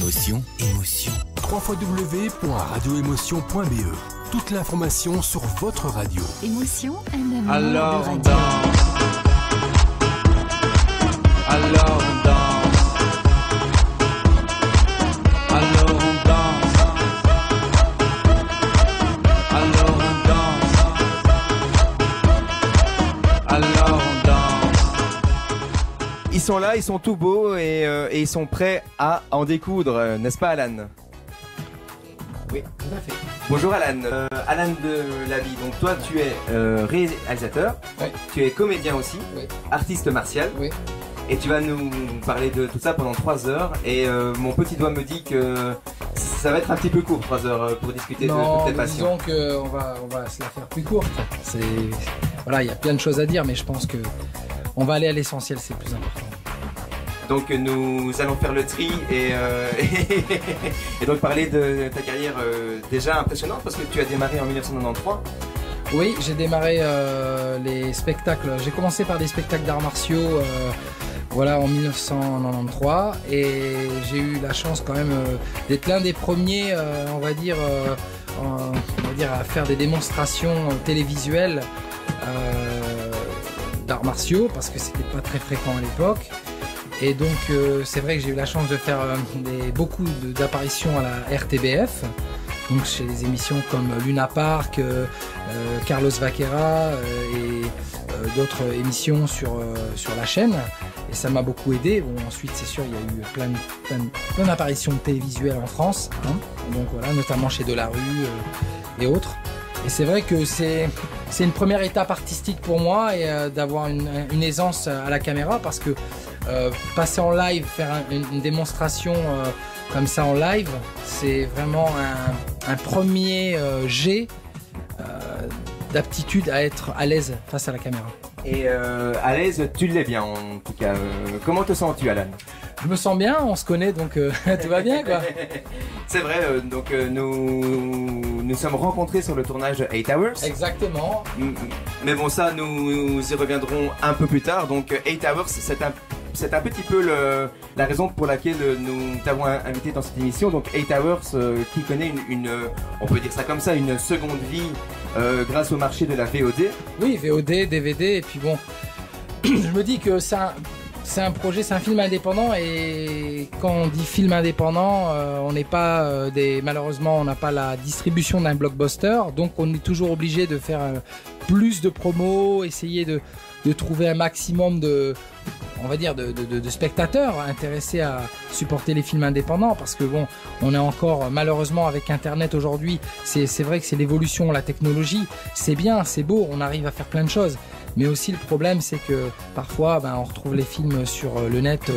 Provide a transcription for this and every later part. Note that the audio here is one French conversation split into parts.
Émotion, émotion. www.radioémotion.be. Toute l'information sur votre radio. Émotion, un amour Alors de on radio. danse. Alors on danse. Alors on danse. Alors on danse. Alors on danse. Ils sont là, ils sont tout beaux et ils sont prêts à en découdre, n'est-ce pas Alan? Oui, tout à fait. Bonjour Alan. Alan de Laby, donc toi tu es réalisateur, Oui. tu es comédien aussi, Oui. artiste martial, Oui. et tu vas nous parler de tout ça pendant 3 heures. Et mon petit doigt me dit que ça va être un petit peu court, 3 heures, pour discuter de Non, toutes tes mais passions. disons qu'on va se la faire plus courte. Voilà, il y a plein de choses à dire, mais je pense que on va aller à l'essentiel, c'est le plus important. Donc nous allons faire le tri et donc parler de ta carrière déjà impressionnante parce que tu as démarré en 1993. Oui, j'ai démarré les spectacles. J'ai commencé par des spectacles d'arts martiaux voilà, en 1993 et j'ai eu la chance quand même d'être l'un des premiers, on va dire à faire des démonstrations télévisuelles d'arts martiaux parce que c'était pas très fréquent à l'époque. Et donc c'est vrai que j'ai eu la chance de faire beaucoup d'apparitions à la RTBF, donc chez des émissions comme Luna Park, Carlos Vaquera et d'autres émissions sur la chaîne. Et ça m'a beaucoup aidé. Bon, ensuite c'est sûr il y a eu plein d'apparitions télévisuelles en France, hein. Donc voilà, notamment chez Delarue et autres. Et c'est vrai que c'est une première étape artistique pour moi et d'avoir une aisance à la caméra parce que passer en live, faire une démonstration comme ça en live, c'est vraiment un premier jet d'aptitude à être à l'aise face à la caméra. Et à l'aise, tu l'es bien en tout cas. Comment te sens-tu Alan? Je me sens bien, on se connaît donc tout va bien quoi. C'est vrai, donc nous sommes rencontrés sur le tournage 8 Hours. Exactement. Mais bon ça nous y reviendrons un peu plus tard. Donc 8 Hours c'est un petit peu la raison pour laquelle nous t'avons invité dans cette émission. Donc 8 Hours qui connaît on peut dire ça comme ça, une seconde vie grâce au marché de la VOD. Oui, VOD, DVD et puis bon, je me dis que c'est un projet, c'est un film indépendant et quand on dit film indépendant, on n'est pas malheureusement on n'a pas la distribution d'un blockbuster, donc on est toujours obligé de faire plus de promos, essayer de trouver un maximum de spectateurs intéressés à supporter les films indépendants parce que bon, on est encore malheureusement avec Internet aujourd'hui, c'est vrai que c'est l'évolution, la technologie, c'est bien, c'est beau, on arrive à faire plein de choses. Mais aussi le problème c'est que parfois on retrouve les films sur le net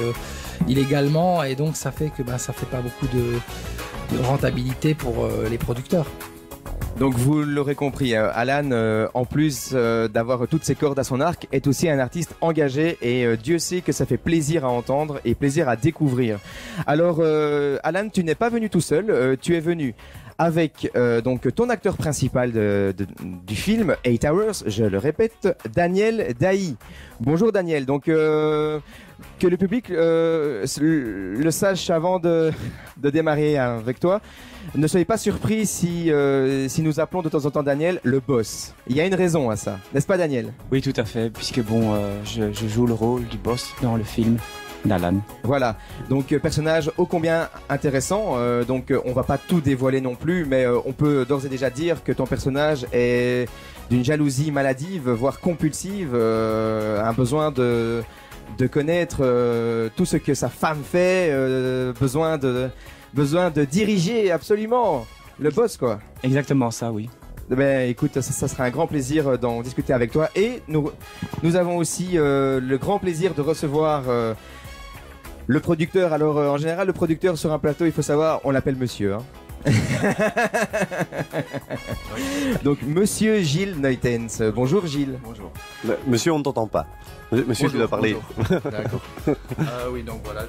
illégalement et donc ça fait que ça fait pas beaucoup de rentabilité pour les producteurs. Donc vous l'aurez compris, Alan, en plus d'avoir toutes ses cordes à son arc, est aussi un artiste engagé et Dieu sait que ça fait plaisir à entendre et plaisir à découvrir. Alors Alan, tu n'es pas venu tout seul, tu es venu avec donc ton acteur principal du film 8 Hours, je le répète, Daniel Dailly. Bonjour Daniel, donc que le public le sache avant de démarrer avec toi. Ne soyez pas surpris si nous appelons de temps en temps Daniel le boss. Il y a une raison à ça, n'est-ce pas Daniel? Oui, tout à fait, puisque bon, je joue le rôle du boss dans le film d'Alan. Voilà, donc personnage ô combien intéressant, donc on va pas tout dévoiler non plus, mais on peut d'ores et déjà dire que ton personnage est d'une jalousie maladive, voire compulsive, un besoin de connaître tout ce que sa femme fait, besoin de diriger absolument le boss quoi. Exactement ça, oui. Ben écoute, ça sera un grand plaisir d'en discuter avec toi et nous avons aussi le grand plaisir de recevoir le producteur. Alors en général le producteur sur un plateau, il faut savoir, on l'appelle monsieur hein. Donc, monsieur Gilles Neutens. Bonjour Gilles. Bonjour. Monsieur, on ne t'entend pas. Monsieur, tu dois parler. D'accord. Oui, donc voilà.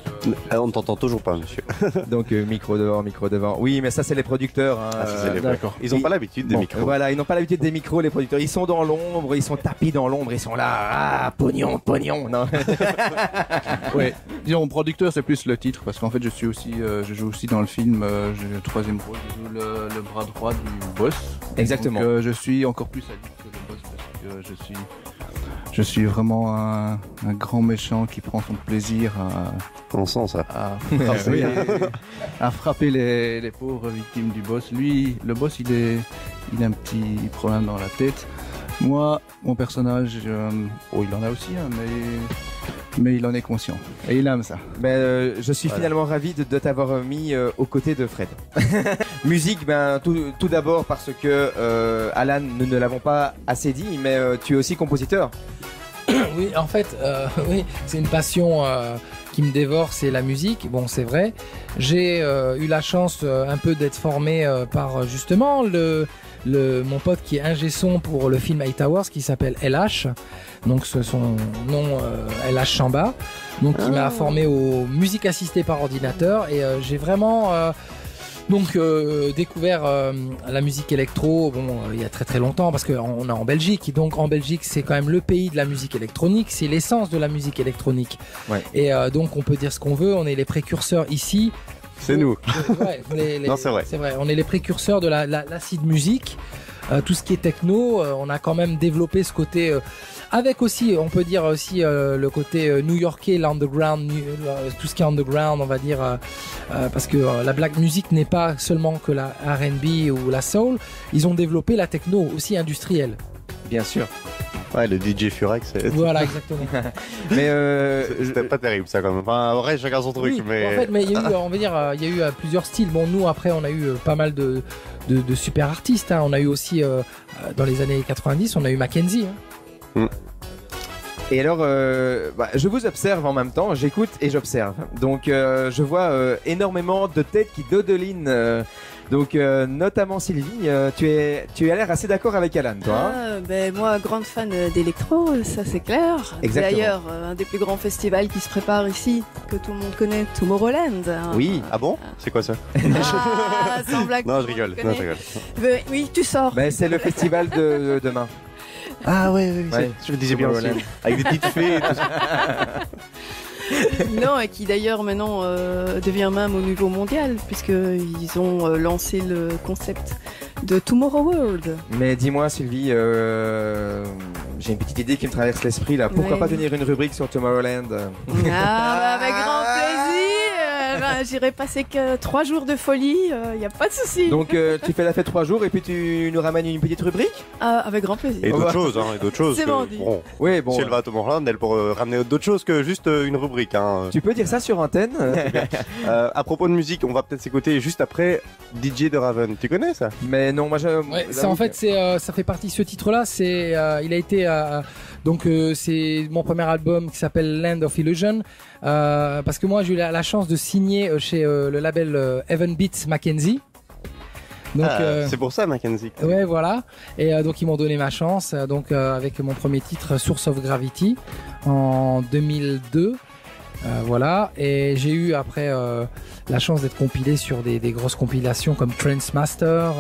On ne t'entend toujours pas, monsieur. Donc, micro devant. Oui, mais ça, c'est les producteurs. Hein. D'accord. Ils n'ont pas l'habitude des micros. Voilà, ils n'ont pas l'habitude des micros, les producteurs. Ils sont dans l'ombre, ils sont tapis dans l'ombre, ils sont là. Pognon. Non. Oui. Disons, producteur, c'est plus le titre, parce qu'en fait, je joue aussi dans le film, j'ai le troisième rôle, je joue le bras droit du boss. Exactement. Donc, je suis encore plus addict que le boss, parce que je suis vraiment un grand méchant qui prend son plaisir On sent ça. à frapper les pauvres victimes du boss. Lui, le boss, il a un petit problème dans la tête. Moi, mon personnage, il en a aussi, hein, mais il en est conscient. Et il aime ça. Je suis finalement ravi de t'avoir mis aux côtés de Fred. Musique, tout d'abord parce que Alan, nous ne l'avons pas assez dit, mais tu es aussi compositeur. Oui, en fait, oui, c'est une passion qui me dévore, c'est la musique. Bon, c'est vrai. J'ai eu la chance un peu d'être formé par justement mon pote qui est ingé son pour le film Eight Hours, qui s'appelle LH. Donc son nom LH Chamba. Donc qui m'a formé aux musiques assistées par ordinateur, et j'ai vraiment découvert la musique électro, il y a très très longtemps, parce qu'on est en Belgique, donc en Belgique c'est quand même le pays de la musique électronique, c'est l'essence de la musique électronique. Ouais. Et donc on peut dire ce qu'on veut, on est les précurseurs ici. C'est nous. Non, c'est vrai. C'est vrai, on est les précurseurs de l'acid musique. Tout ce qui est techno, on a quand même développé ce côté, avec aussi, on peut dire aussi le côté new-yorkais, l'underground, tout ce qui est underground, on va dire, parce que la black music n'est pas seulement que la R&B ou la soul, ils ont développé la techno aussi industrielle. Bien sûr. Ouais, le DJ Furex. Voilà, exactement. Mais c'était pas terrible ça quand même. Enfin, en vrai, chacun son truc. Oui, mais en fait, mais il y a eu, on va dire, il y a eu plusieurs styles. Bon, nous après, on a eu pas mal de super artistes. Hein. On a eu aussi dans les années 90, on a eu Mackenzie. Hein. Et alors, je vous observe en même temps, j'écoute et j'observe. Donc, je vois énormément de têtes qui dodelinent. Donc, notamment Sylvie, tu as l'air assez d'accord avec Alan, toi. Moi, grande fan d'électro, ça c'est clair. Exactement. D'ailleurs, un des plus grands festivals qui se prépare ici, que tout le monde connaît, Tomorrowland. Oui. Ah bon? C'est quoi ça? Sans blague. Non, je rigole. Oui, tu sors. C'est le festival de demain. Ah oui. Je me disais bien aussi. Avec des petites fées et tout ça. Non, et qui d'ailleurs maintenant devient même au niveau mondial, puisqu'ils ont lancé le concept de Tomorrow World. Mais dis-moi Sylvie, j'ai une petite idée qui me traverse l'esprit là. Pourquoi pas tenir une rubrique sur Tomorrowland? Avec grand plaisir. J'irai passer que 3 jours de folie, y a pas de souci. Donc tu fais la fête 3 jours et puis tu nous ramènes une petite rubrique? Avec grand plaisir. Et d'autres choses, hein, C'est vendu. Si elle va à Tomorrowland, elle pourra ramener d'autres choses que juste une rubrique. Hein. Tu peux dire ça sur antenne? À propos de musique, on va peut-être s'écouter juste après DJ de Raven. Tu connais ça? Mais non, moi en fait, ça fait partie de ce titre-là. Il a été c'est mon premier album qui s'appelle Land of Illusion. Parce que moi j'ai eu la chance de signer chez le label Heaven Beats Mackenzie. Donc, c'est pour ça Mackenzie. Ouais, voilà. Et donc ils m'ont donné ma chance. Avec mon premier titre Source of Gravity en 2002. Voilà. Et j'ai eu après la chance d'être compilé sur des grosses compilations comme Trance Master,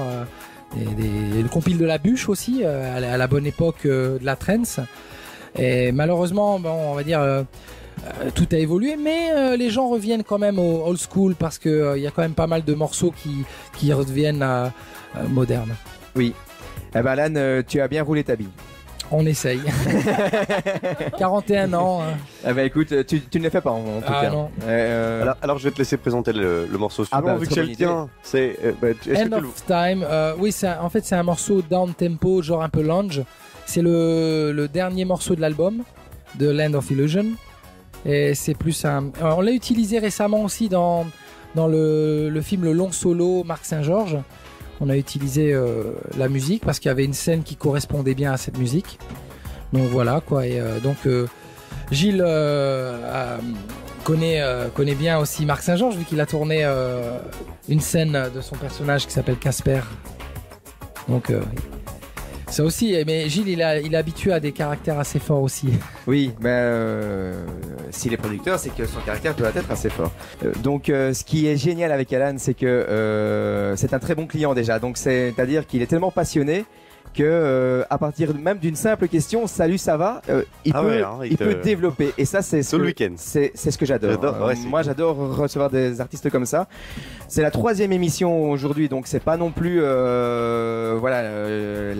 le compile de la bûche aussi à la bonne époque de la trance. Et malheureusement, on va dire. Tout a évolué, mais les gens reviennent quand même au old school parce que y a quand même pas mal de morceaux qui redeviennent modernes. Oui. Alan, tu as bien roulé ta bille. On essaye. 41 ans. Écoute, tu ne le fais pas en tout cas. Non. Alors je vais te laisser présenter le morceau suivant vu que c'est le tien. C'est End of Time. Oui, c'est un morceau down tempo, genre un peu lounge. C'est le dernier morceau de l'album de Land of Illusion. Et c'est plus on l'a utilisé récemment aussi dans le film Le Long Solo Marc Saint-Georges. On a utilisé la musique parce qu'il y avait une scène qui correspondait bien à cette musique. Donc voilà quoi. Et Gilles connaît bien aussi Marc Saint-Georges, vu qu'il a tourné une scène de son personnage qui s'appelle Casper. Donc ça aussi, mais Gilles il est habitué à des caractères assez forts aussi. Oui, mais s'il est producteur, c'est que son caractère doit être assez fort. Donc ce qui est génial avec Alan, c'est que c'est un très bon client déjà. Donc c'est-à-dire qu'il est tellement passionné que à partir même d'une simple question, salut, ça va, il peut développer. Et ça, c'est ce week-end. C'est ce que j'adore. Moi, j'adore recevoir des artistes comme ça. C'est la 3e émission aujourd'hui, donc c'est pas non plus la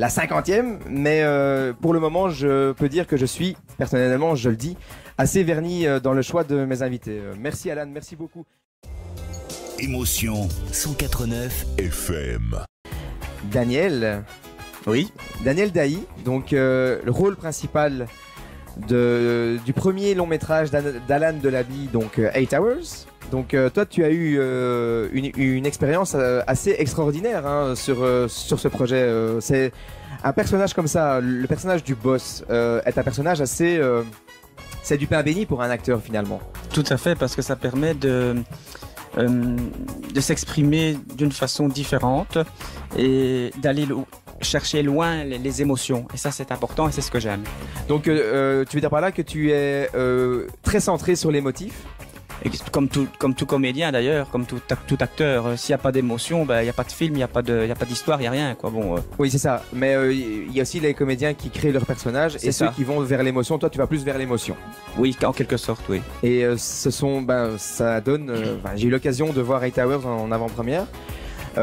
50e, mais pour le moment, je peux dire que je suis personnellement, je le dis, assez verni dans le choix de mes invités. Merci Alan, merci beaucoup. Émotion 104.9 FM. Daniel. Oui, Daniel Dailly, donc le rôle principal du premier long métrage d'Alan Delaby, donc 8 Hours. Donc toi tu as eu une expérience assez extraordinaire sur ce projet. C'est un personnage comme ça, le personnage du boss est un personnage assez... c'est du pain béni pour un acteur finalement. Tout à fait, parce que ça permet de s'exprimer d'une façon différente et d'aller chercher loin les émotions, et ça c'est important et c'est ce que j'aime. Donc tu veux dire par là que tu es très centré sur les motifs? Comme tout comédien d'ailleurs, comme tout acteur, s'il n'y a pas d'émotion, il n'y a pas de film, il n'y a pas d'histoire, il n'y a rien quoi. Bon, Oui c'est ça, mais il y a aussi les comédiens qui créent leurs personnages et ceux qui vont vers l'émotion. Toi tu vas plus vers l'émotion. Oui, en quelque sorte, oui. Et ça donne, j'ai eu l'occasion de voir 8 Hours en avant-première. Ça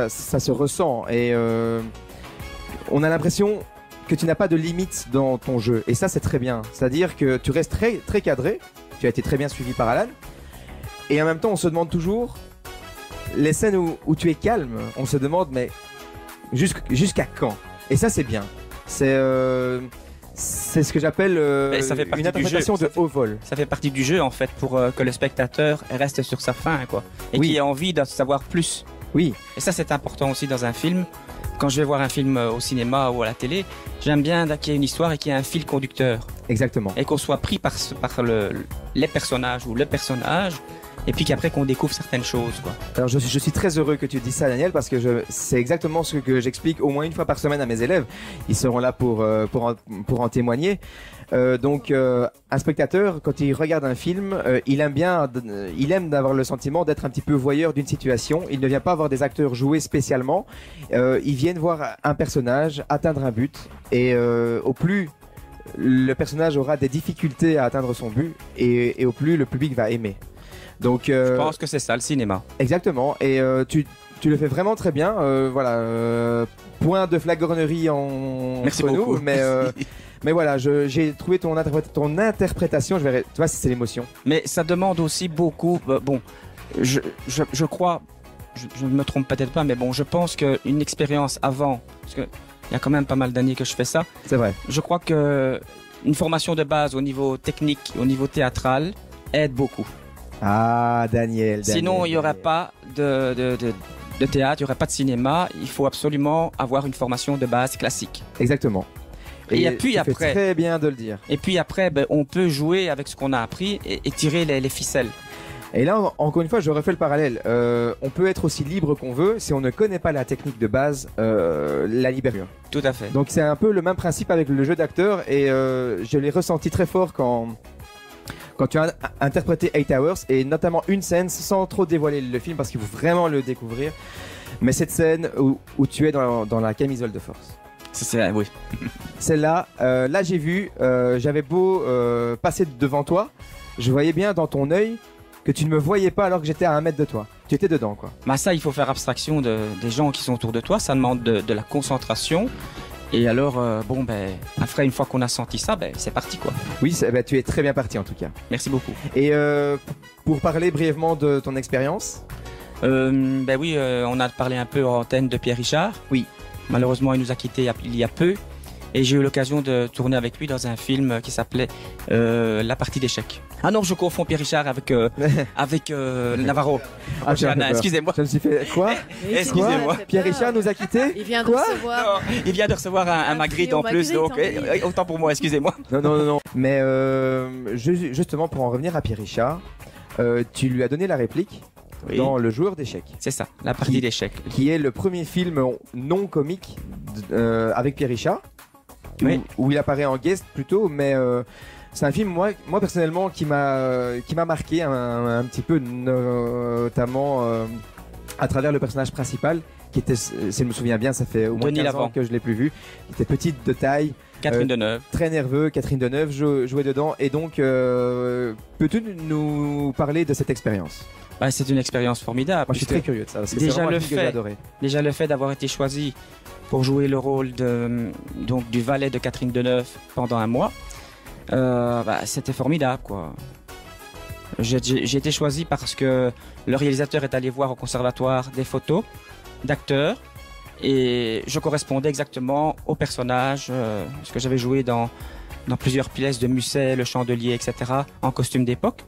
se ressent et on a l'impression que tu n'as pas de limite dans ton jeu, et ça c'est très bien, c'est-à-dire que tu restes très, très cadré, tu as été très bien suivi par Alan, et en même temps on se demande toujours, les scènes où tu es calme, on se demande mais jusqu'à quand? Et ça c'est bien, c'est ce que j'appelle une interprétation de haut vol. Ça fait partie du jeu en fait, pour que le spectateur reste sur sa faim quoi, et qu'il ait envie de savoir plus. Oui. Et ça c'est important aussi dans un film. Quand je vais voir un film au cinéma ou à la télé, j'aime bien qu'il y ait une histoire et qu'il y ait un fil conducteur. Exactement. Et qu'on soit pris par les personnages ou le personnage, et puis qu'après qu'on découvre certaines choses, quoi. Alors je suis très heureux que tu dises ça, Daniel, parce que c'est exactement ce que j'explique au moins une fois par semaine à mes élèves. Ils seront là pour en témoigner. Un spectateur, quand il regarde un film, il aime d'avoir le sentiment d'être un petit peu voyeur d'une situation. Il ne vient pas voir des acteurs jouer spécialement. Ils viennent voir un personnage atteindre un but, et au plus le personnage aura des difficultés à atteindre son but, et au plus le public va aimer. Donc, je pense que c'est ça le cinéma. Exactement, et tu le fais vraiment très bien. Point de flagornerie Merci entre beaucoup. nous, mais voilà, j'ai trouvé ton interprétation. Tu vois, c'est l'émotion. Mais ça demande aussi beaucoup. Je crois, je ne me trompe peut-être pas, mais bon, je pense qu'une expérience avant, parce que il y a quand même pas mal d'années que je fais ça. C'est vrai. Je crois que une formation de base au niveau technique, au niveau théâtral, aide beaucoup. Ah, Daniel. Sinon, il n'y aurait pas de théâtre, il n'y aurait pas de cinéma. Il faut absolument avoir une formation de base classique. Exactement. Et puis après, c'est très bien de le dire. Et puis après, on peut jouer avec ce qu'on a appris et tirer les ficelles. Et là, encore une fois, je refais le parallèle. On peut être aussi libre qu'on veut. Si on ne connaît pas la technique de base, la liberté. Tout à fait. Donc c'est un peu le même principe avec le jeu d'acteur, et je l'ai ressenti très fort quand tu as interprété 8 Hours, et notamment une scène, sans trop dévoiler le film parce qu'il faut vraiment le découvrir, mais cette scène où tu es dans la camisole de force. Oui. Celle-là, là j'ai vu, j'avais beau passer devant toi, je voyais bien dans ton œil que tu ne me voyais pas alors que j'étais à 1 mètre de toi. Tu étais dedans, quoi. Ça, il faut faire abstraction des gens qui sont autour de toi, ça demande de la concentration. Et alors, après, une fois qu'on a senti ça, c'est parti, quoi. Oui, tu es très bien parti, en tout cas. Merci beaucoup. Et pour parler brièvement de ton expérience. On a parlé un peu en antenne de Pierre Richard. Oui. Malheureusement, il nous a quittés il y a peu. Et j'ai eu l'occasion de tourner avec lui dans un film qui s'appelait La partie d'échecs. Ah non, je confonds Pierre Richard avec Navarro. Ah, j'ai peur. Excusez-moi. Je me suis fait quoi? Excusez-moi. Pierre Richard nous a quittés? Il vient de Quoi? recevoir. Non, il vient de recevoir un Magritte en plus, donc autant pour moi, excusez-moi. Non. Mais justement, pour en revenir à Pierre Richard, tu lui as donné la réplique dans Le joueur d'échecs. C'est ça, La partie d'échecs. Qui est le premier film non comique avec Pierre Richard. Oui. Où il apparaît en guest plutôt, mais c'est un film moi personnellement qui m'a marqué un petit peu, notamment à travers le personnage principal qui était, si je me souviens bien, ça fait au moins Denis 15 ans Lavant. que je l'ai plus vu. Il était petite de taille, Catherine Deneuve. très nerveux. Catherine Deneuve jouait dedans, et donc peux-tu nous parler de cette expérience? Bah, c'est une expérience formidable. Moi je suis très curieux de ça, parce que c'est Déjà vraiment un le film que j'ai fait, adoré. déjà le fait d'avoir été choisi pour jouer le rôle du valet de Catherine Deneuve pendant un mois, c'était formidable, quoi. J'ai été choisi parce que le réalisateur est allé voir au conservatoire des photos d'acteurs et je correspondais exactement au personnage, parce que j'avais joué dans plusieurs pièces de Musset, Le Chandelier, etc., en costume d'époque.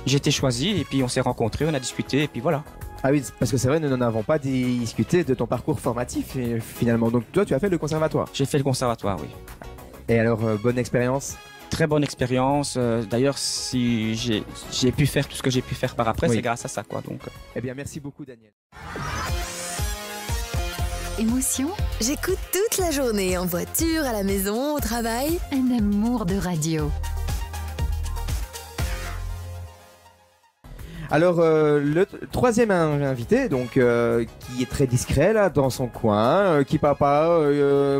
J'ai été choisi et puis on s'est rencontrés, on a discuté et puis voilà. Ah oui, parce que c'est vrai, nous n'en avons pas discuté de ton parcours formatif finalement. Donc toi, tu as fait le conservatoire. J'ai fait le conservatoire, oui. Et alors, bonne expérience? Très bonne expérience. D'ailleurs, si j'ai pu faire tout ce que j'ai pu faire par après, Oui. c'est grâce à ça, quoi. Donc. Eh bien, merci beaucoup, Daniel. Émotion, j'écoute toute la journée en voiture, à la maison, au travail. Un amour de radio. Alors, le troisième invité, donc, qui est très discret là, dans son coin, qui parle pas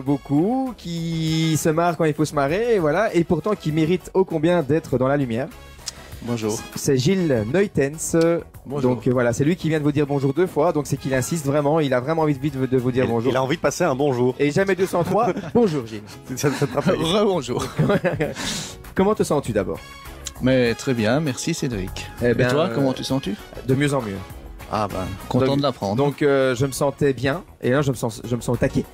beaucoup, qui se marre quand il faut se marrer, et voilà, et pourtant qui mérite ô combien d'être dans la lumière. Bonjour. C'est Gilles Neutens. Bonjour. Donc voilà, c'est lui qui vient de vous dire bonjour 2 fois, donc c'est qu'il insiste vraiment, il a vraiment envie de vous dire bonjour. Il a envie de passer un bonjour. Et jamais 203, bonjour Gilles. Ça te rappelle. Rebonjour. Comment te sens-tu d'abord? Mais très bien, merci Cédric. Eh ben, Et toi, comment te sens-tu? De mieux en mieux. Ah ben, content Donc- de l'apprendre. Donc je me sentais bien, et là je me sens au taquet.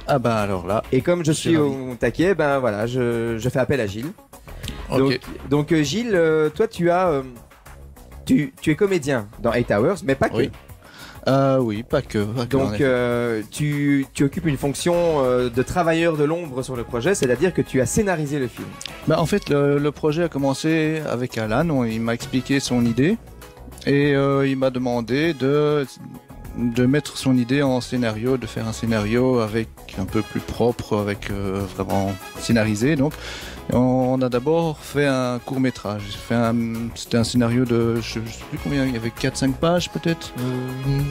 Ah ben alors là, Et comme je suis suis ravi. au taquet, ben voilà, je fais appel à Gilles. ok. Donc Gilles, toi tu es comédien dans 8 Hours, mais pas que. Oui. Oui, pas que. en Donc effet. tu occupes une fonction de travailleur de l'ombre sur le projet, c'est-à-dire que tu as scénarisé le film. Bah, en fait, le projet a commencé avec Alan. Il m'a expliqué son idée et il m'a demandé de mettre son idée en scénario, de faire un scénario avec un peu plus propre, avec vraiment scénarisé. Donc, on a d'abord fait un court métrage. C'était un scénario de, je sais plus combien, il y avait 4-5 pages peut-être.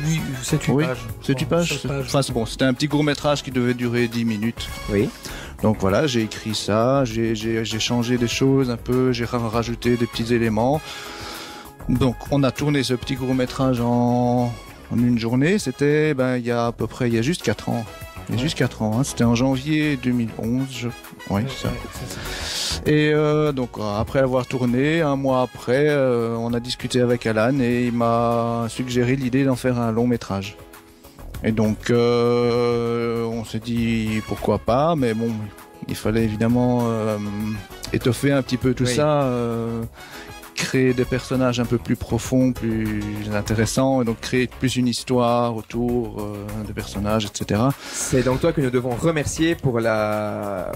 Oui, c'est une Oui, page. C'est une page. Enfin, c'est bon, c'était un petit court métrage qui devait durer 10 minutes. Oui. Donc voilà, j'ai écrit ça, j'ai changé des choses un peu, j'ai rajouté des petits éléments. Donc on a tourné ce petit court métrage en une journée. C'était il y a à peu près, il y a juste 4 ans. Il y a juste 4 ans, hein. C'était en janvier 2011. Oui, c'est ça. Et donc après avoir tourné, un mois après, on a discuté avec Alan et il m'a suggéré l'idée d'en faire un long métrage. Et donc on s'est dit pourquoi pas, mais bon, il fallait évidemment étoffer un petit peu tout Oui. ça, créer des personnages un peu plus profonds, plus intéressants, et donc créer plus une histoire autour des personnages, etc. C'est donc toi que nous devons remercier pour la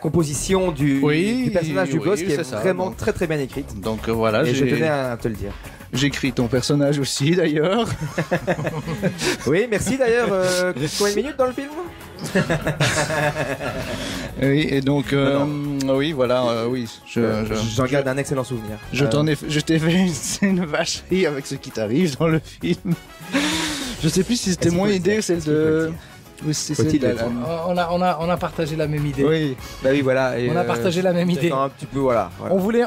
composition du personnage du oui, boss qui est c'est ça. vraiment Donc- très très bien écrite. Donc voilà, Et je tenais à te le dire. j'écris ton personnage aussi d'ailleurs. Oui, merci d'ailleurs. Combien de minutes dans le film? Oui, et donc oui, voilà, oui, J'en garde un excellent souvenir. je t'ai fait une vacherie avec ce qui t'arrive dans le film. Je sais plus si c'était Est-ce mon qu'il faut idée le ou celle dire? Est-ce qu'il faut le de. dire? Oui, c'est Faut-il celle le dire? d'Alan. On a partagé la même idée. Oui. Bah oui, voilà. Et, On a partagé la même idée. Un petit peu, voilà. On voulait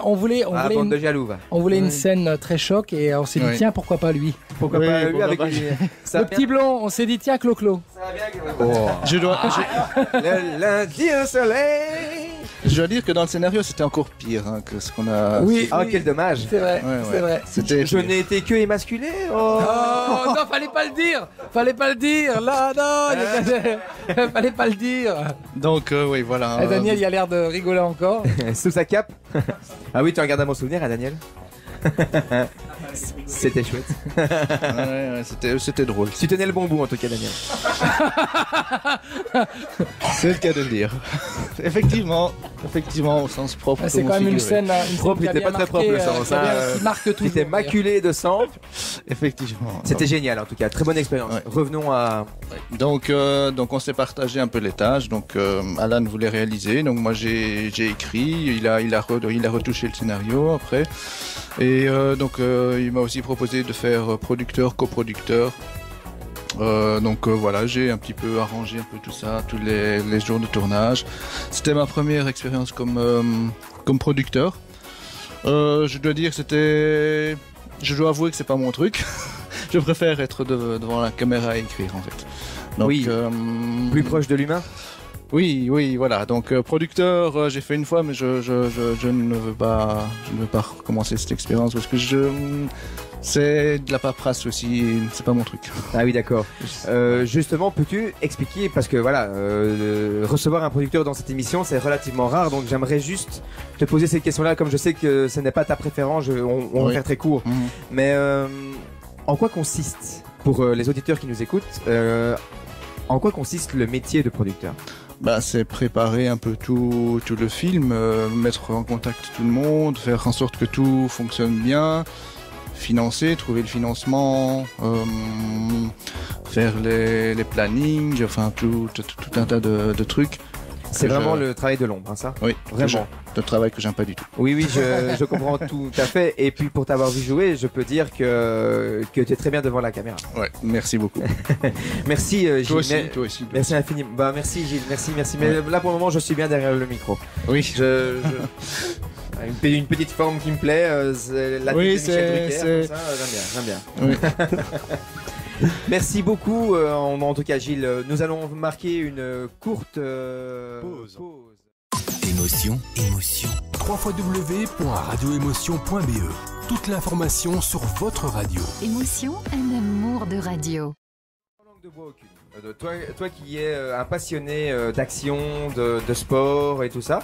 bande de jaloux, va. on voulait une Oui. scène très choc et on s'est dit Oui. tiens pourquoi pas lui. Pourquoi Oui, pas lui pourquoi avec pas. ça Le petit blond, on s'est dit tiens Clo-Clo. Oh. Je dois. Le lundi au soleil. Je dois dire que dans le scénario, c'était encore pire hein, que ce qu'on a. Oui, ah, quel dommage. C'est vrai, c'est vrai. Je n'ai été que émasculé. Oh non, fallait pas le dire. Fallait pas le dire. Là, non, fallait pas le dire. Donc, oui, voilà. Daniel, il a l'air de rigoler encore. Sous sa cape. Ah oui, tu regardes à mon souvenir, hein, Daniel. C'était chouette. Ouais, c'était drôle. Tu tenais le bon bout en tout cas, Daniel. C'est le cas de le dire. Effectivement, au sens propre. C'est quand même une scène propre. Il n'était pas très propre le sens. Qui marque tout. Il était maculé de sang. Effectivement. C'était génial en tout cas. Très bonne expérience. Ouais. Revenons à. Donc on s'est partagé un peu les tâches. Donc Alan voulait réaliser. Donc moi j'ai écrit. Il a retouché le scénario après. Et donc il m'a aussi proposé de faire producteur, coproducteur. Voilà, j'ai un petit peu arrangé un peu tout ça, tous les jours de tournage. C'était ma première expérience comme producteur. Je dois dire que je dois avouer que c'est pas mon truc. Je préfère être devant la caméra et écrire en fait. Donc, oui, plus proche de l'humain. Oui, voilà. Donc producteur, j'ai fait une fois, mais je ne veux pas recommencer cette expérience parce que c'est de la paperasse aussi, c'est pas mon truc. Ah oui, d'accord. Justement, peux-tu expliquer, parce que voilà, recevoir un producteur dans cette émission, c'est relativement rare, donc j'aimerais juste te poser cette question-là, comme je sais que ce n'est pas ta préférence, on va faire très court. Mais en quoi consiste, pour les auditeurs qui nous écoutent, en quoi consiste le métier de producteur ? C'est préparer un peu tout le film, mettre en contact tout le monde, faire en sorte que tout fonctionne bien, financer, trouver le financement, faire les plannings, enfin tout un tas de trucs. C'est vraiment le travail de l'ombre, hein, ça ? Oui, vraiment. Le travail que j'aime pas du tout. Oui, je comprends tout à fait. Et puis pour t'avoir vu jouer, je peux dire que tu es très bien devant la caméra. Ouais, merci beaucoup. Merci Gilles. Toi aussi. Merci infiniment. Merci Gilles, merci. Mais là pour le moment, je suis bien derrière le micro. Oui. Une petite forme qui me plaît. Oui, c'est ça. J'aime bien. Oui. Merci beaucoup. En tout cas, Gilles, nous allons marquer une courte pause. Émotion. www.radioémotion.be. Toute l'information sur votre radio. Émotion, un amour de radio. Sans langue de bois aucune. Toi qui es un passionné d'action, de sport et tout ça,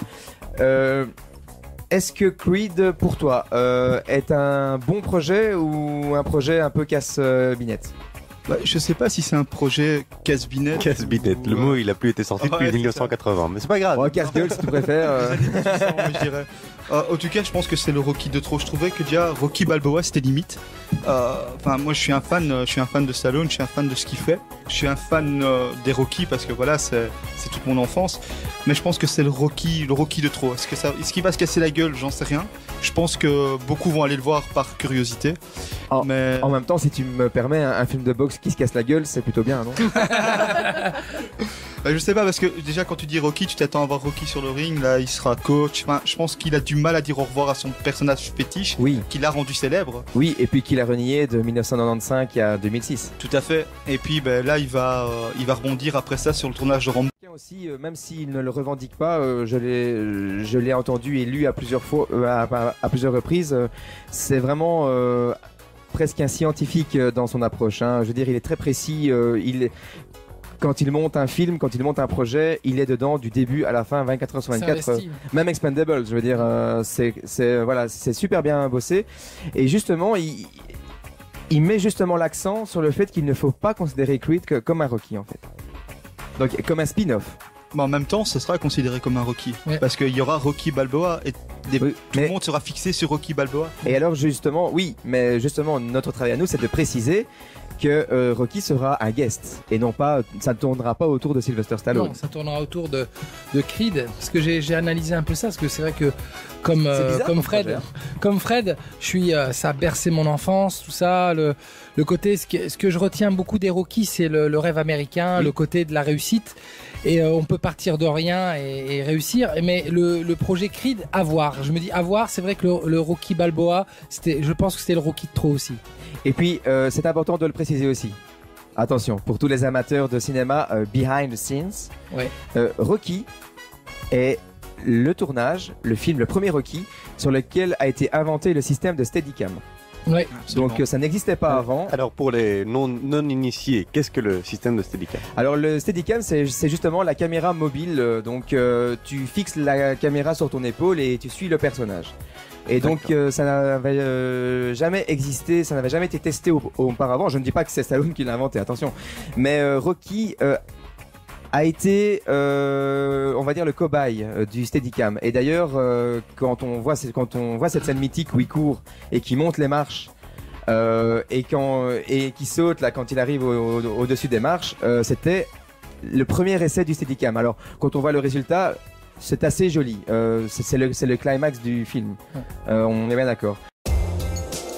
est-ce que Creed, pour toi, est un bon projet ou un projet un peu casse-binette ? Je sais pas si c'est un projet casse-binette. Casse-binette, le mot il a plus été sorti depuis 1980, mais c'est pas grave. Casse-gueule si tu préfères. Je dirais. En tout cas, je pense que c'est le Rocky de trop. Je trouvais que déjà Rocky Balboa c'était limite. Moi je suis un fan de Stallone, je suis un fan de ce qu'il fait. Je suis un fan des Rocky parce que voilà, c'est toute mon enfance. Mais je pense que c'est le Rocky de trop. Est-ce qu'il va se casser la gueule? J'en sais rien. Je pense que beaucoup vont aller le voir par curiosité. Mais en même temps, si tu me permets, un film de boxe qui se casse la gueule, c'est plutôt bien, non? Je sais pas, parce que déjà quand tu dis Rocky, tu t'attends à voir Rocky sur le ring, là il sera coach. Enfin, je pense qu'il a du mal à dire au revoir à son personnage fétiche, qui l'a rendu célèbre. Oui, et puis qu'il a renié de 1995 à 2006. Tout à fait. Et puis là il va rebondir après ça sur le tournage de Rambo. Aussi, même s'il ne le revendique pas, je l'ai entendu et lu à plusieurs fois, à plusieurs reprises. C'est vraiment presque un scientifique dans son approche. Hein. Je veux dire, il est très précis. Quand il monte un film, quand il monte un projet, il est dedans du début à la fin, 24 heures sur 24. Même Expendables, je veux dire, c'est super bien bossé. Et justement, il met justement l'accent sur le fait qu'il ne faut pas considérer Creed comme un Rocky en fait. Donc comme un spin-off. Mais en même temps, ce sera considéré comme un Rocky. Ouais. Parce qu'il y aura Rocky Balboa et tout le monde sera fixé sur Rocky Balboa. Et alors justement, mais justement notre travail à nous, c'est de préciser que Rocky sera un guest et non pas, ça ne tournera pas autour de Sylvester Stallone. Non, ça tournera autour de Creed, parce que j'ai analysé un peu ça, parce que c'est vrai que comme Fred, ça a bercé mon enfance, tout ça, le côté, ce que je retiens beaucoup des Rocky, c'est le rêve américain, le côté de la réussite. Et on peut partir de rien et réussir, mais le projet Creed, à voir. Je me dis à voir, c'est vrai que le Rocky Balboa, je pense que c'était le Rocky de trop aussi. Et puis c'est important de le préciser aussi. Attention, pour tous les amateurs de cinéma behind the scenes, Rocky est le tournage, le film, le premier Rocky, sur lequel a été inventé le système de Steadicam. Ouais, donc ça n'existait pas avant. Alors pour les non initiés, qu'est-ce que le système de Steadicam? Alors le Steadicam c'est justement la caméra mobile, donc tu fixes la caméra sur ton épaule et tu suis le personnage. Et donc ça n'avait jamais existé, ça n'avait jamais été testé auparavant. Je ne dis pas que c'est Stallone qui l'a inventé, attention. Mais Rocky a été, on va dire, le cobaye du Steadicam. Et d'ailleurs, quand on voit cette scène mythique où il court et qui monte les marches et qui saute là quand il arrive au-dessus des marches, c'était le premier essai du Steadicam. Alors, quand on voit le résultat, c'est assez joli. C'est le climax du film. On est bien d'accord.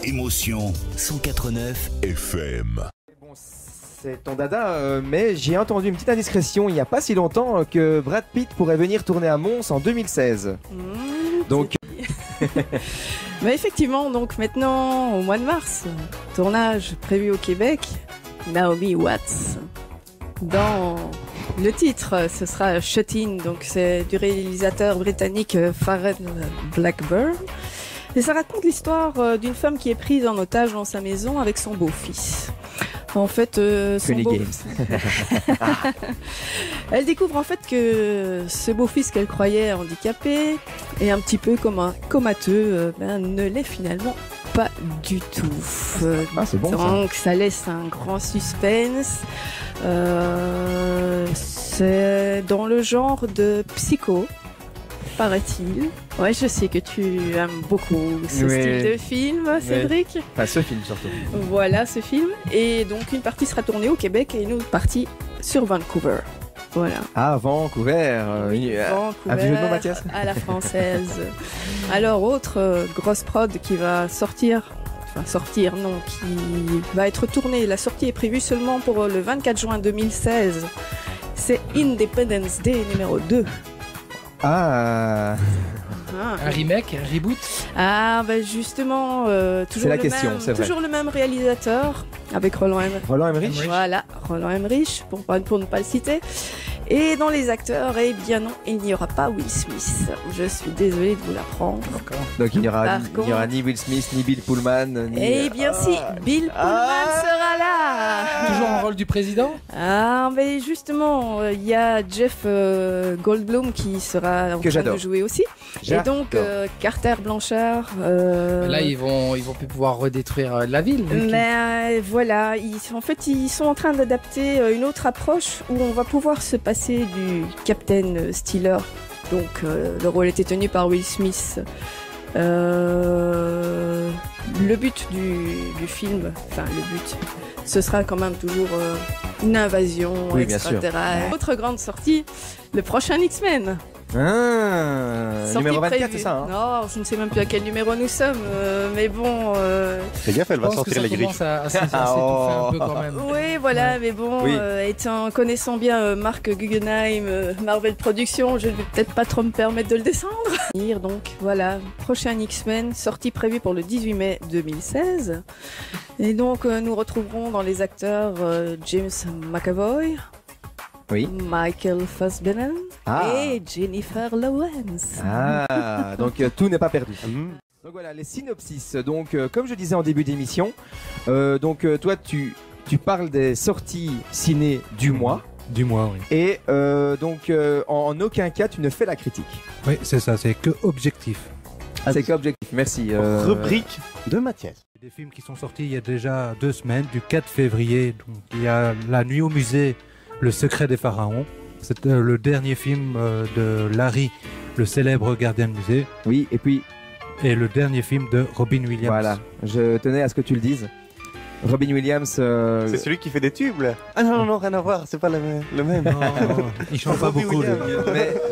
Émotion 104.9 FM. C'est ton dada, mais j'ai entendu une petite indiscrétion il n'y a pas si longtemps que Brad Pitt pourrait venir tourner à Mons en 2016. Donc, mais effectivement, donc maintenant au mois de mars, tournage prévu au Québec, Naomi Watts. Dans le titre, ce sera Shut In, donc c'est du réalisateur britannique Farrell Blackburn. Et ça raconte l'histoire d'une femme qui est prise en otage dans sa maison avec son beau-fils. En fait, elle découvre en fait que ce beau-fils qu'elle croyait handicapé et un petit peu comateux, ne l'est finalement pas du tout. C'est bon, donc ça laisse un grand suspense. C'est dans le genre de Psycho, paraît-il. Ouais, je sais que tu aimes beaucoup ce style de film, Cédric. Enfin, ce film surtout. Voilà, ce film. Et donc, une partie sera tournée au Québec et une autre partie sur Vancouver. Voilà. Ah, Vancouver. Vancouver, un vieux nom, Mathias. À la française. Alors, autre grosse prod qui va sortir, qui va être tournée. La sortie est prévue seulement pour le 24 juin 2016. C'est Independence Day numéro 2. Ah. Un remake, un reboot? Ah, justement, toujours le même réalisateur avec Roland Emmerich. Voilà, Roland Emmerich, pour ne pas le citer. Et dans les acteurs, eh bien non, il n'y aura pas Will Smith. Je suis désolée de vous l'apprendre. Donc il n'y aura ni Will Smith, ni Bill Pullman, ni... Eh bien si, Bill Pullman sera là. Toujours en rôle du président? Ah, mais justement, il y a Jeff Goldblum qui sera en train de jouer aussi. Et donc, Carter Blanchard... Là, ils vont plus pouvoir redétruire la ville. Mais voilà, ils sont en train d'adapter une autre approche où on va pouvoir se passer du Captain Steeler. Donc, le rôle était tenu par Will Smith. Le but du film, ce sera quand même toujours une invasion extraterrestre. Autre grande sortie, le prochain X-Men. Numéro 24, c'est ça, hein? Non, je ne sais même plus à quel numéro nous sommes, mais bon... Fais gaffe, elle va sortir les griffes. Ça commence à s'étouffer un peu quand même. Oui, voilà, mais bon, connaissant bien Mark Guggenheim, Marvel Productions, je ne vais peut-être pas trop me permettre de le descendre. Donc voilà, prochain X-Men, sortie prévue pour le 18 mai 2016. Et donc nous retrouverons dans les acteurs James McAvoy, Michael Fassbender et Jennifer Lawrence. Ah, donc tout n'est pas perdu. Donc voilà, les synopsis. Donc comme je disais en début d'émission, toi tu parles des sorties ciné du mois. Du mois, oui. Et en aucun cas tu ne fais la critique. Oui, c'est ça, c'est que objectif. C'est que objectif, merci. Rubrique de Mathias. Des films qui sont sortis il y a déjà 2 semaines, du 4 février. Donc, il y a La Nuit au musée, Le secret des pharaons. C'est le dernier film de Larry, le célèbre gardien de musée. Oui, et le dernier film de Robin Williams. Voilà, je tenais à ce que tu le dises. Robin Williams... C'est celui qui fait des tubes, là. Ah non, rien à voir, c'est pas le même. Non, il change pas beaucoup.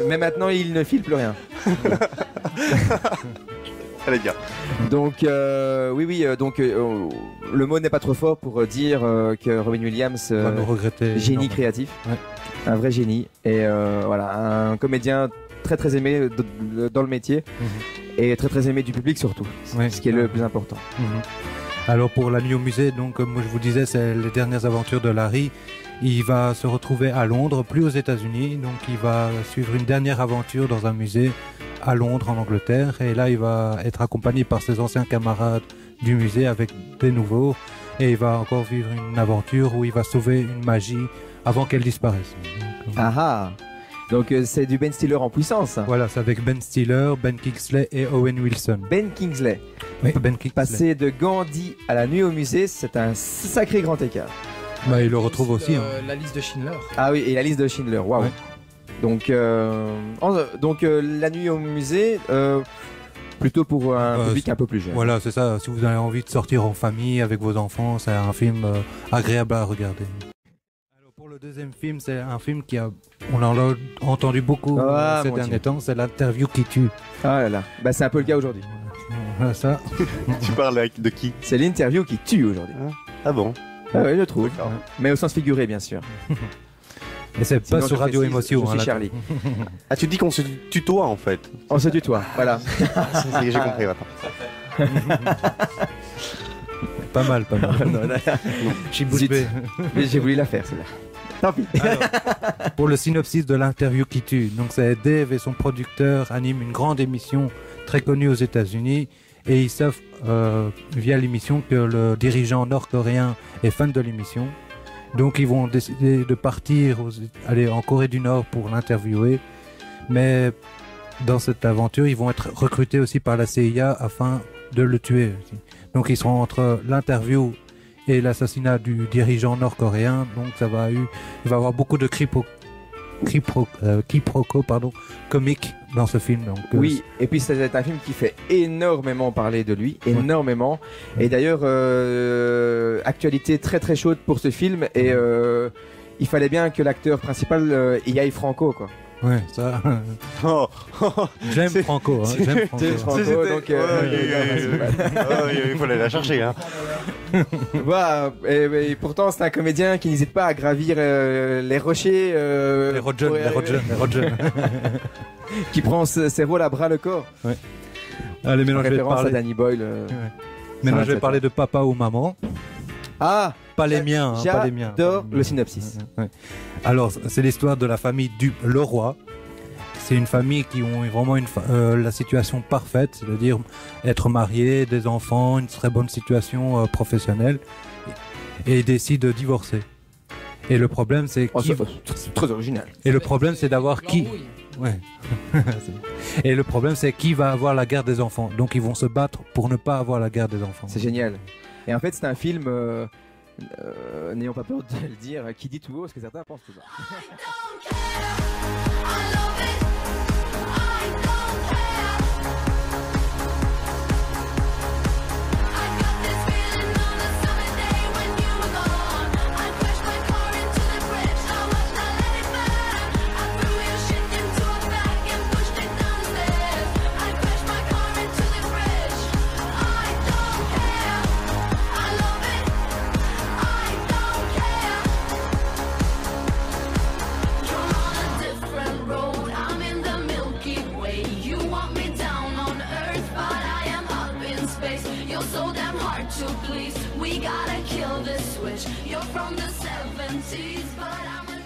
Mais maintenant, il ne file plus rien. Allez, bien. Donc, le mot n'est pas trop fort pour dire que Robin Williams, va nous regretter, génie créatif, un vrai génie, et un comédien très très aimé dans le métier, et très très aimé du public surtout, ce qui est le plus important. Alors pour la nuit au musée, donc comme je vous disais, c'est les dernières aventures de Larry. Il va se retrouver à Londres, plus aux États-Unis, donc il va suivre une dernière aventure dans un musée à Londres, en Angleterre, et là il va être accompagné par ses anciens camarades du musée avec des nouveaux, et il va encore vivre une aventure où il va sauver une magie avant qu'elle disparaisse. Donc c'est du Ben Stiller en puissance. Voilà, c'est avec Ben Stiller, Ben Kingsley et Owen Wilson. Ben Kingsley. Oui, Ben Kingsley. Passer de Gandhi à la nuit au musée, c'est un sacré grand écart. Bah, il le retrouve aussi. La liste de Schindler. Ah oui, et la liste de Schindler, waouh. Ouais. Donc, la nuit au musée, plutôt pour un public un peu plus jeune. Voilà, c'est ça. Si vous avez envie de sortir en famille avec vos enfants, c'est un film agréable à regarder. Alors pour le deuxième film, c'est un film on en a entendu beaucoup ces derniers temps, c'est L'interview qui tue. Ah là là, bah, c'est un peu le cas aujourd'hui. Voilà ça. Tu parles de qui? C'est l'interview qui tue aujourd'hui. Ah bon? Ah oui, je trouve. Mais au sens figuré, bien sûr. Et c'est pas sur Radio Émotion. Je suis Charlie. Ah, tu dis qu'on se tutoie en fait. On se tutoie, voilà. J'ai compris maintenant. Pas mal. J'ai voulu la faire, celle-là. Tant pis. Alors, pour le synopsis de L'interview qui tue, donc c'est Dave et son producteur animent une grande émission très connue aux États-Unis. Et ils savent via l'émission que le dirigeant nord-coréen est fan de l'émission. Donc ils vont décider de partir aller en Corée du Nord pour l'interviewer. Mais dans cette aventure, ils vont être recrutés aussi par la CIA afin de le tuer. Donc ils seront entre l'interview et l'assassinat du dirigeant nord-coréen. Donc il va y avoir beaucoup de quiproquos comiques dans ce film. Donc, oui, et puis c'est un film qui fait énormément parler de lui, énormément. Et d'ailleurs, actualité très très chaude pour ce film, et il fallait bien que l'acteur principal y aille franco, quoi. Ouais, ça. J'aime Franco. J'aime Franco. Donc, il faut aller la chercher. Hein. Bah, et pourtant, c'est un comédien qui n'hésite pas à gravir les rochers. Les Rodgers. Qui prend ses rôles à bras le corps. Ouais. Allez, maintenant je vais parler. À Danny Boyle. Maintenant, je vais parler de papa ou maman. Ah, pas les miens. Pas les miens. J'adore le synopsis. Ouais. Alors, c'est l'histoire de la famille du Leroy. C'est une famille qui ont vraiment la situation parfaite, c'est-à-dire être mariés, des enfants, une très bonne situation professionnelle, et ils décident de divorcer. Et le problème, c'est c'est très original. Et le problème, c'est d'avoir qui. Ouais. Et le problème, c'est qui va avoir la garde des enfants. Donc, ils vont se battre pour ne pas avoir la garde des enfants. C'est génial. Et en fait, c'est un film, n'ayons pas peur de le dire, qui dit tout haut ce que certains pensent tout bas. We gotta kill this switch. You're from the 70s, but I'm a